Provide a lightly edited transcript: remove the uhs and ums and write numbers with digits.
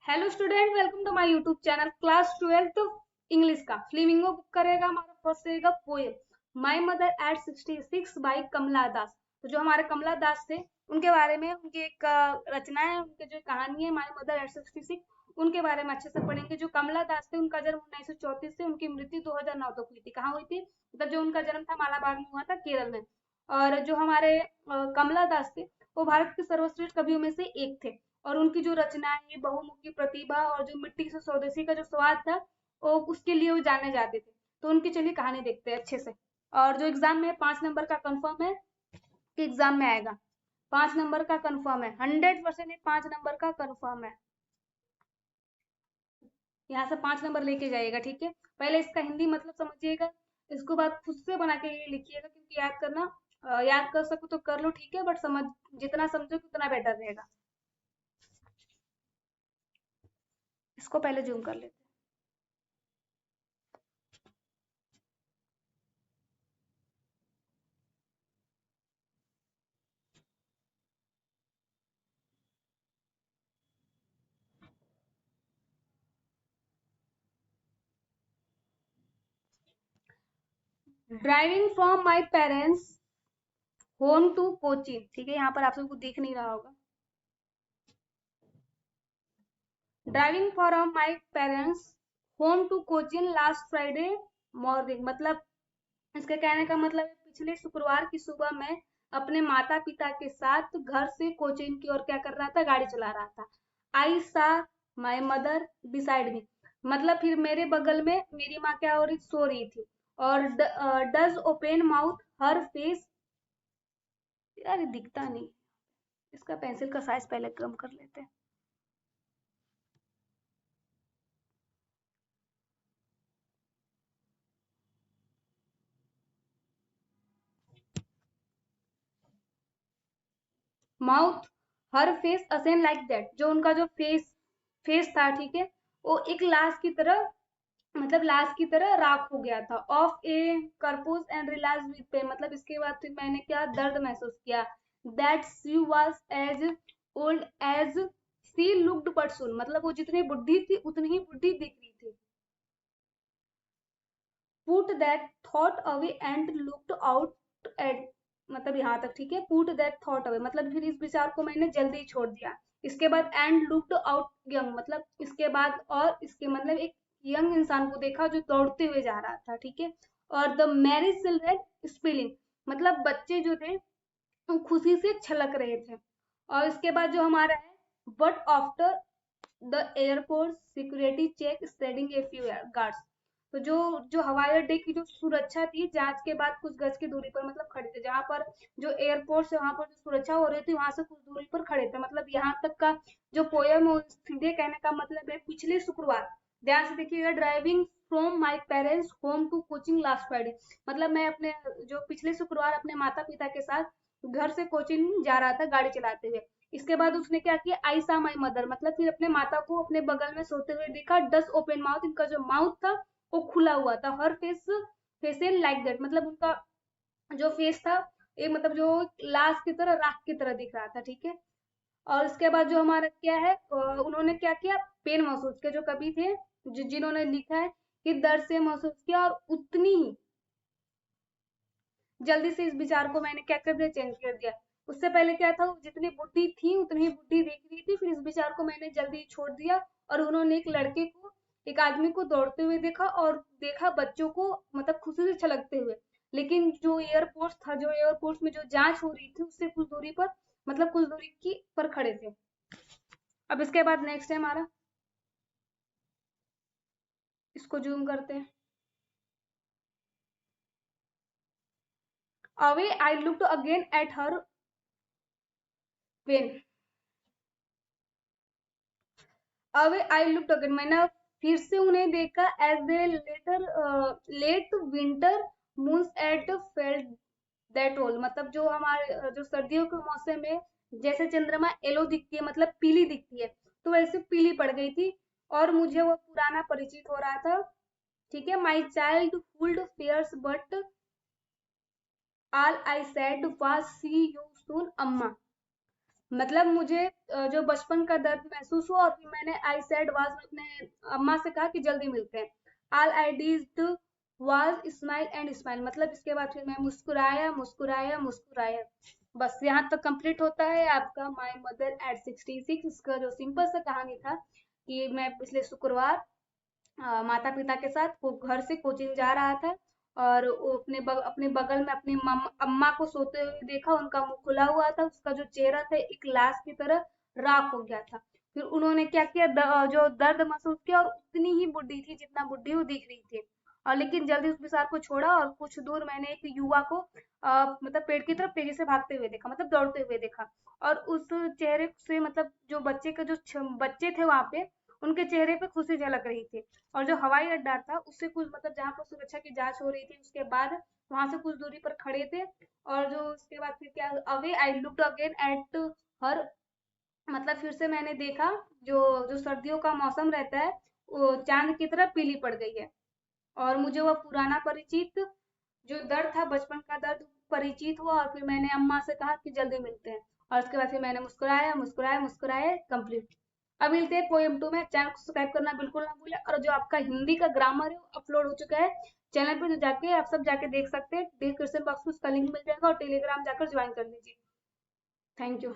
Hello student, welcome to my YouTube channel class 12th English का Flamingo book करेगा। हमारा first रहेगा poem my mother at 66 by Kamala Das. तो जो हमारे कमला दास थे उनके बारे में, उनकी एक रचना है, उनकी जो कहानी है माय मदर एट 66, उनके बारे में अच्छे से पढ़ेंगे। जो कमला दास थे उनका जन्म 1934 से उनकी मृत्यु 2009 तक हुई थी। कहाँ हुई थी? मतलब जो उनका जन्म था मालाबार में हुआ था, केरल में। और जो हमारे कमला दास थे वो भारत के सर्वश्रेष्ठ कवियों में से एक थे। और उनकी जो रचनाएं, बहुमुखी प्रतिभा और जो मिट्टी से स्वदेशी का जो स्वाद था, वो उसके लिए वो जाने जाते थे। तो उनकी चलिए कहानी देखते हैं अच्छे से। और जो एग्जाम में 5 नंबर का कंफर्म है कि एग्जाम में आएगा, 5 नंबर का कंफर्म है, 100% 5 नंबर का कंफर्म है। यहाँ से 5 नंबर लेके जाइएगा, ठीक है। पहले इसका हिंदी मतलब समझिएगा, इसको बाद खुद से बना के ये लिखिएगा, क्योंकि याद करना, याद कर सको तो कर लो, ठीक है, बट समझ, जितना समझो उतना बेटर रहेगा। इसको पहले जूम कर लेते हैं। Driving from my parents home to Kochi, ठीक है, यहाँ पर आप सबको दिख नहीं रहा होगा। Driving from my parents home to Cochin last Friday morning, मतलब इसके कहने का मतलब है पिछले शुक्रवार की सुबह में अपने माता पिता के साथ घर से कोचिन की ओर क्या कर रहा था, गाड़ी चला रहा था। आई सा माई मदर बिसाइड मी, मतलब फिर मेरे बगल में मेरी माँ क्या हो रही, सो रही थी। और does open mouth her face, यार ये दिखता नहीं, इसका पेंसिल का साइज पहले कम कर लेते हैं। माउथ हर फेस असेन लाइक दैट, जो उनका जो फेस था, ठीक है, वो एक लाश की तरह, मतलब लाश की तरह राख हो गया था। ऑफ ए कर्पोज एंड रिलायंस विद पेन, मतलब इसके बाद फिर मैंने क्या दर्द महसूस किया। That she was as old as she looked but soon, मतलब वो जितनी बुढ़ी थी उतनी ही बुढ़ी दिख रही थी। Put that thought away and looked out at, मतलब यहाँ तक ठीक है। पुट दैट थॉट अवे, मतलब फिर इस विचार को मैंने जल्दी छोड़ दिया। इसके बाद एंड लुक्ड आउट यंग, मतलब इसके बाद और इसके मतलब एक यंग इंसान को देखा जो दौड़ते हुए जा रहा था, ठीक है। और द मैरिज चिल्ड्रन स्पीलिंग, मतलब बच्चे जो थे वो खुशी से छलक रहे थे। और इसके बाद जो हमारा है, but after the airport security check standing a few guards, तो जो जो हवाई अड्डे की जो सुरक्षा थी, जांच के बाद कुछ गज की दूरी पर मतलब खड़े थे। जहां पर जो एयरपोर्ट से वहां पर जो सुरक्षा हो रही थी, वहां से कुछ दूरी पर खड़े थे। मतलब यहाँ तक का जो पोयम है, सीधे कहने का मतलब है पिछले शुक्रवार, ध्यान से देखिएगा, driving from my parents home to Cochin last Friday, मतलब मैं अपने जो पिछले शुक्रवार अपने माता पिता के साथ घर से कोचिंग जा रहा था गाड़ी चलाते हुए। इसके बाद उसने क्या किया, आई सा माई मदर, मतलब फिर अपने माता को अपने बगल में सोते हुए देखा। डस ओपन माउथ, इनका जो माउथ था वो खुला हुआ था। हर फेस लाइक दैट, मतलब उनका जो फेस था एक, मतलब जो लाश की तरह, राख की तरह दिख रहा था, ठीक है। और इसके बाद जो हमारा क्या है, उन्होंने क्या किया, पेन महसूस किया, जो कवि थे जिन्होंने लिखा है कि दर्द से महसूस किया, और उतनी ही जल्दी से इस विचार को मैंने क्या कर दिया, चेंज कर दिया। उससे पहले क्या था, वो जितनी बुद्धि थी उतनी ही बुद्धि देख रही थी, फिर इस विचार को मैंने जल्दी छोड़ दिया। और उन्होंने एक लड़के को, एक आदमी को दौड़ते हुए देखा, और देखा बच्चों को मतलब खुशी से छलकते हुए। लेकिन जो एयरपोर्ट था, जो एयरपोर्ट में जो जांच हो रही थी, उससे कुछ दूरी पर, मतलब कुछ दूरी की पर खड़े थे। अब इसके बाद नेक्स्ट है हमारा, इसको जूम करते हैं। Away I looked again at her when, away I looked again, मैंने फिर से उन्हें देखा। As they later late winter moons at felt that all, मतलब जो हमारे जो सर्दियों के मौसम में जैसे चंद्रमा येलो दिखती है, मतलब पीली दिखती है, तो वैसे पीली पड़ गई थी। और मुझे वो पुराना परिचित हो रहा था, ठीक है। My childhood fears but all I said was see you soon अम्मा, मतलब मुझे जो बचपन का दर्द महसूस हुआ और फिर मैंने आई सेड वाज में अपने अम्मा से कहा कि जल्दी मिलते हैं। All I did was smile and smile, मतलब इसके बाद फिर मैं मुस्कुराया मुस्कुराया मुस्कुराया। बस यहाँ तक कंप्लीट होता है आपका माय मदर एट 66। इसका जो सिंपल सा कहानी था कि मैं पिछले शुक्रवार माता पिता के साथ वो घर से कोचिंग जा रहा था और वो अपने बगल में अपनी अम्मा को सोते हुए देखा। उनका मुंह खुला हुआ था, उसका जो चेहरा था एक लाश की तरह राख हो गया था। फिर उन्होंने क्या किया, जो दर्द महसूस किया, और उतनी ही बुढ़ी थी जितना बुढ़ी वो दिख रही थी। और लेकिन जल्दी उस विचार को छोड़ा और कुछ दूर मैंने एक युवा को मतलब पेड़ की तरफ तेजी से भागते हुए देखा, मतलब दौड़ते हुए देखा। और उस चेहरे से, मतलब जो बच्चे के जो बच्चे थे वहां पे, उनके चेहरे पे खुशी झलक रही थी। और जो हवाई अड्डा था उससे कुछ, मतलब जहाँ पर सुरक्षा की जांच हो रही थी, उसके बाद वहां से कुछ दूरी पर खड़े थे। और जो उसके बाद फिर क्या, away I looked again at हर, मतलब फिर से मैंने देखा, जो जो सर्दियों का मौसम रहता है वो चांद की तरह पीली पड़ गई है। और मुझे वो पुराना परिचित जो दर्द था, बचपन का दर्द परिचित हुआ। और फिर मैंने अम्मा से कहा कि जल्दी मिलते हैं। और उसके बाद फिर मैंने मुस्कुराया मुस्कुराया मुस्कुराया कंप्लीट। अब मिलते हैं पोएम 2 में। चैनल को सब्सक्राइब करना बिल्कुल ना भूलें। और जो आपका हिंदी का ग्रामर है वो अपलोड हो चुका है चैनल पे, जो जाके आप सब जाके देख सकते हैं। डिस्क्रिप्शन बॉक्स में उसका लिंक मिल जाएगा और टेलीग्राम जाकर ज्वाइन कर लीजिए। Thank you.